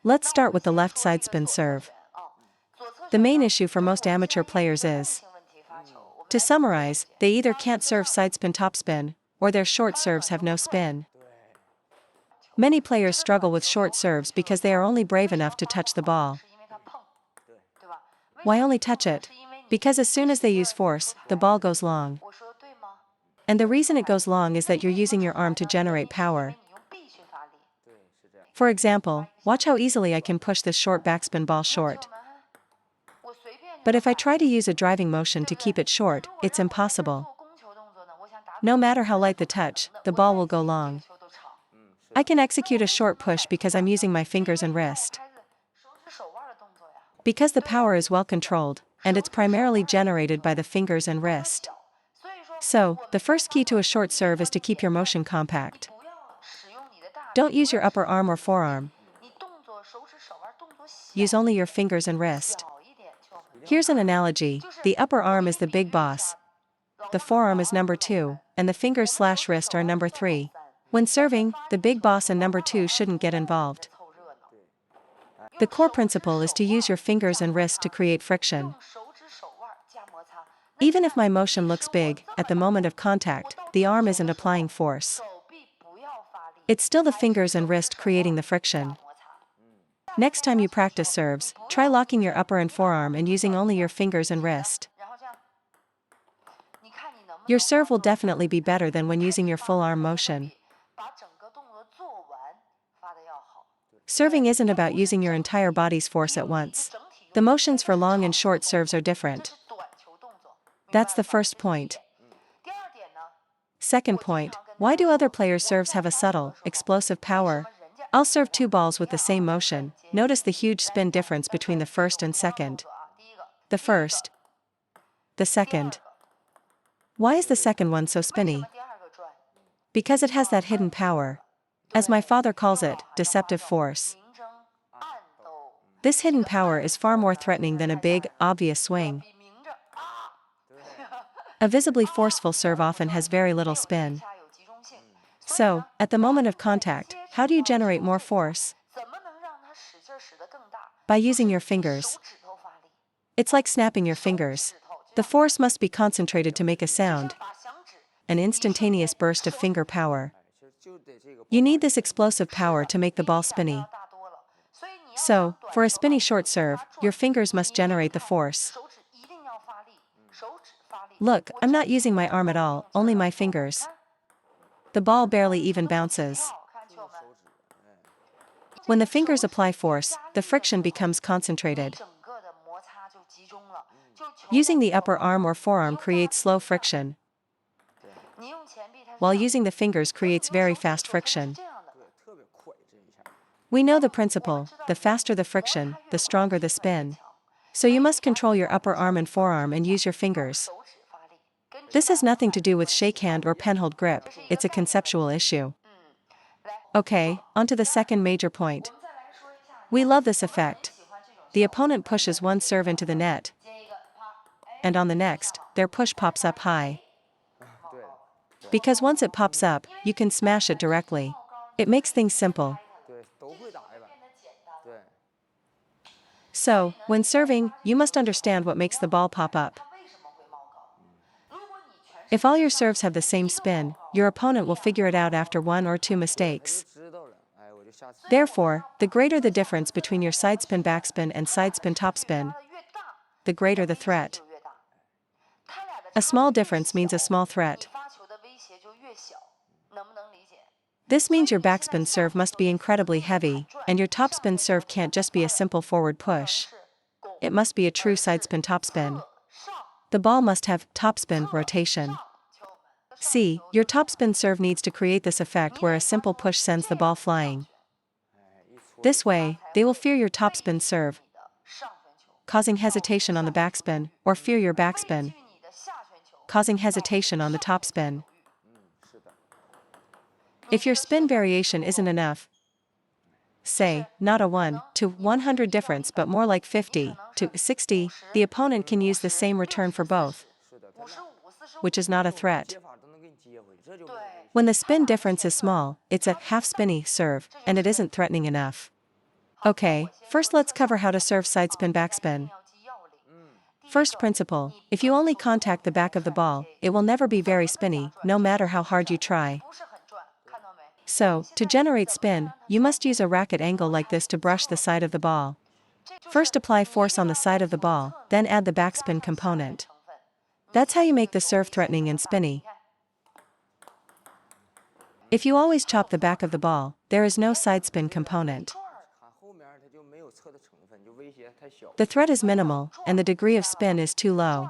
Let's start with the left side spin serve. The main issue for most amateur players is, to summarize, they either can't serve sidespin-topspin, or their short serves have no spin. Many players struggle with short serves because they are only brave enough to touch the ball. Why only touch it? Because as soon as they use force, the ball goes long. And the reason it goes long is that you're using your arm to generate power. For example, watch how easily I can push this short backspin ball short. But if I try to use a driving motion to keep it short, it's impossible. No matter how light the touch, the ball will go long. I can execute a short push because I'm using my fingers and wrist. Because the power is well controlled, and it's primarily generated by the fingers and wrist. So, the first key to a short serve is to keep your motion compact. Don't use your upper arm or forearm. Use only your fingers and wrist. Here's an analogy: the upper arm is the big boss, the forearm is number 2, and the fingers/wrist are number 3. When serving, the big boss and number 2 shouldn't get involved. The core principle is to use your fingers and wrist to create friction. Even if my motion looks big, at the moment of contact, the arm isn't applying force. It's still the fingers and wrist creating the friction. Next time you practice serves, try locking your upper and forearm and using only your fingers and wrist. Your serve will definitely be better than when using your full arm motion. Serving isn't about using your entire body's force at once. The motions for long and short serves are different. That's the first point. Second point, why do other players' serves have a subtle, explosive power? I'll serve 2 balls with the same motion. Notice the huge spin difference between the first and second. The first. The second. Why is the second one so spinny? Because it has that hidden power. As my father calls it, deceptive force. This hidden power is far more threatening than a big, obvious swing. A visibly forceful serve often has very little spin. So, at the moment of contact, how do you generate more force? By using your fingers. It's like snapping your fingers. The force must be concentrated to make a sound. An instantaneous burst of finger power. You need this explosive power to make the ball spinny. So, for a spinny short serve, your fingers must generate the force. Look, I'm not using my arm at all, only my fingers. The ball barely even bounces. When the fingers apply force, the friction becomes concentrated. Using the upper arm or forearm creates slow friction, while using the fingers creates very fast friction. We know the principle: the faster the friction, the stronger the spin. So you must control your upper arm and forearm and use your fingers. This has nothing to do with shakehand or penhold grip, it's a conceptual issue. Okay, on to the second major point. We love this effect. The opponent pushes one serve into the net, and on the next, their push pops up high. Because once it pops up, you can smash it directly. It makes things simple. So, when serving, you must understand what makes the ball pop up. If all your serves have the same spin, your opponent will figure it out after 1 or 2 mistakes. Therefore, the greater the difference between your sidespin-backspin and sidespin-topspin, the greater the threat. A small difference means a small threat. This means your backspin serve must be incredibly heavy, and your topspin serve can't just be a simple forward push. It must be a true sidespin-topspin. The ball must have topspin rotation. See, your topspin serve needs to create this effect where a simple push sends the ball flying. This way, they will fear your topspin serve, causing hesitation on the backspin, or fear your backspin, causing hesitation on the topspin. If your spin variation isn't enough, say, not a 1 to 100 difference but more like 50 to 60, the opponent can use the same return for both, which is not a threat. When the spin difference is small, it's a half-spinny serve, and it isn't threatening enough. Okay, first let's cover how to serve sidespin backspin. First principle, if you only contact the back of the ball, it will never be very spinny, no matter how hard you try. So, to generate spin, you must use a racket angle like this to brush the side of the ball. First apply force on the side of the ball, then add the backspin component. That's how you make the serve threatening and spinny. If you always chop the back of the ball, there is no sidespin component. The threat is minimal, and the degree of spin is too low.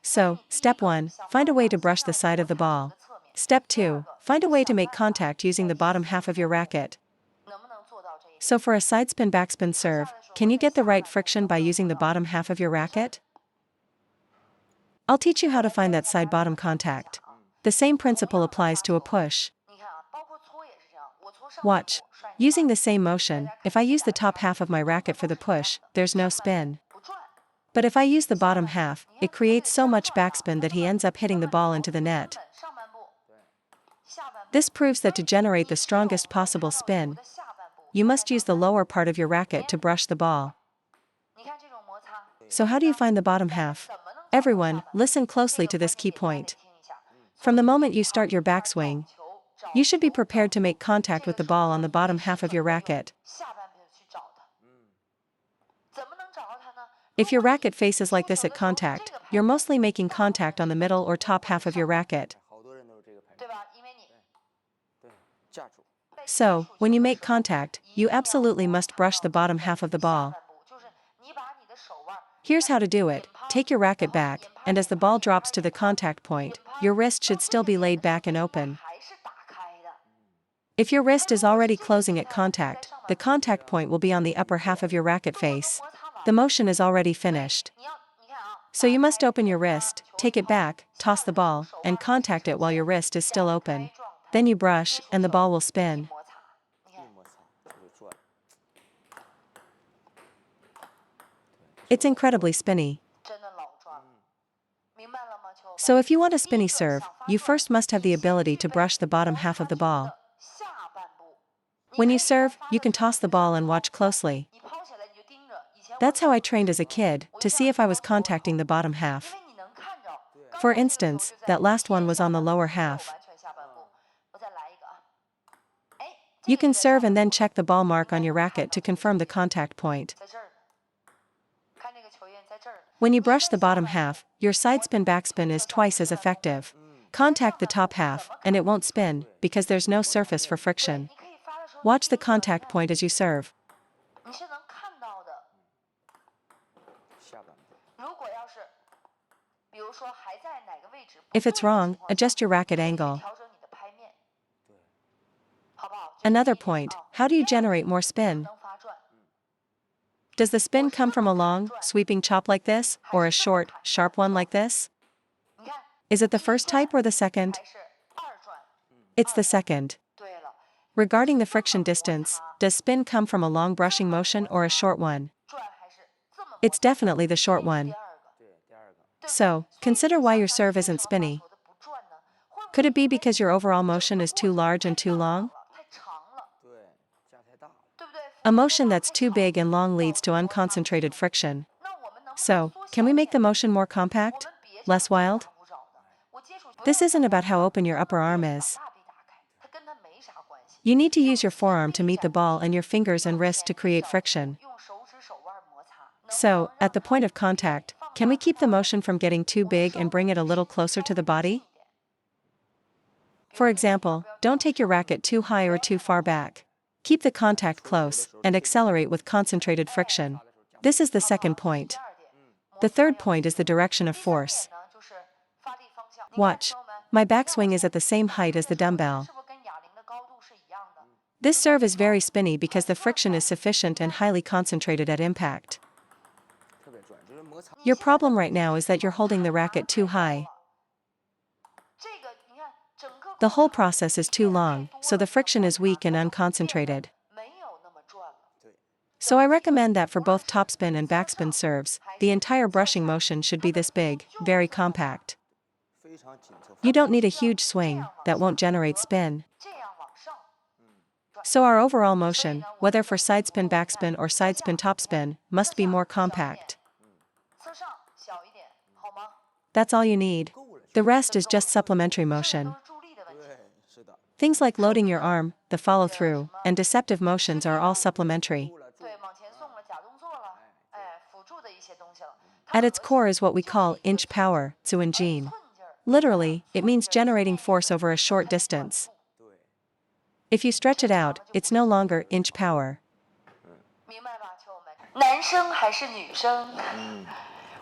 So, step 1, find a way to brush the side of the ball. Step 2, find a way to make contact using the bottom half of your racket. So for a sidespin backspin serve, can you get the right friction by using the bottom half of your racket? I'll teach you how to find that side-bottom contact. The same principle applies to a push. Watch. Using the same motion, if I use the top half of my racket for the push, there's no spin. But if I use the bottom half, it creates so much backspin that he ends up hitting the ball into the net. This proves that to generate the strongest possible spin, you must use the lower part of your racket to brush the ball. So how do you find the bottom half? Everyone, listen closely to this key point. From the moment you start your backswing, you should be prepared to make contact with the ball on the bottom half of your racket. If your racket faces like this at contact, you're mostly making contact on the middle or top half of your racket. So, when you make contact, you absolutely must brush the bottom half of the ball. Here's how to do it. Take your racket back, and as the ball drops to the contact point, your wrist should still be laid back and open. If your wrist is already closing at contact, the contact point will be on the upper half of your racket face. The motion is already finished. So you must open your wrist, take it back, toss the ball, and contact it while your wrist is still open. Then you brush, and the ball will spin. It's incredibly spinny. So if you want a spinny serve, you first must have the ability to brush the bottom half of the ball. When you serve, you can toss the ball and watch closely. That's how I trained as a kid, to see if I was contacting the bottom half. For instance, that last one was on the lower half. You can serve and then check the ball mark on your racket to confirm the contact point. When you brush the bottom half, your sidespin backspin is twice as effective. Contact the top half, and it won't spin, because there's no surface for friction. Watch the contact point as you serve. If it's wrong, adjust your racket angle. Another point, how do you generate more spin? Does the spin come from a long, sweeping chop like this, or a short, sharp one like this? Is it the first type or the second? It's the second. Regarding the friction distance, does spin come from a long brushing motion or a short one? It's definitely the short one. So, consider why your serve isn't spinny. Could it be because your overall motion is too large and too long? A motion that's too big and long leads to unconcentrated friction. So, can we make the motion more compact? Less wild? This isn't about how open your upper arm is. You need to use your forearm to meet the ball and your fingers and wrist to create friction. So, at the point of contact, can we keep the motion from getting too big and bring it a little closer to the body? For example, don't take your racket too high or too far back. Keep the contact close, and accelerate with concentrated friction. This is the second point. The third point is the direction of force. Watch. My backswing is at the same height as the dumbbell. This serve is very spinny because the friction is sufficient and highly concentrated at impact. Your problem right now is that you're holding the racket too high. The whole process is too long, so the friction is weak and unconcentrated. So I recommend that for both topspin and backspin serves, the entire brushing motion should be this big, very compact. You don't need a huge swing that won't generate spin. So our overall motion, whether for sidespin-backspin or sidespin-topspin, must be more compact. That's all you need. The rest is just supplementary motion. Things like loading your arm, the follow-through, and deceptive motions are all supplementary. At its core is what we call inch power, zu engine. Literally, it means generating force over a short distance. If you stretch it out, it's no longer inch power. 男生还是女生？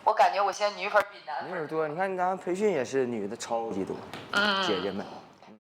我感觉我现在女粉比男粉。女粉多，你看咱培训也是女的超级多，姐姐们。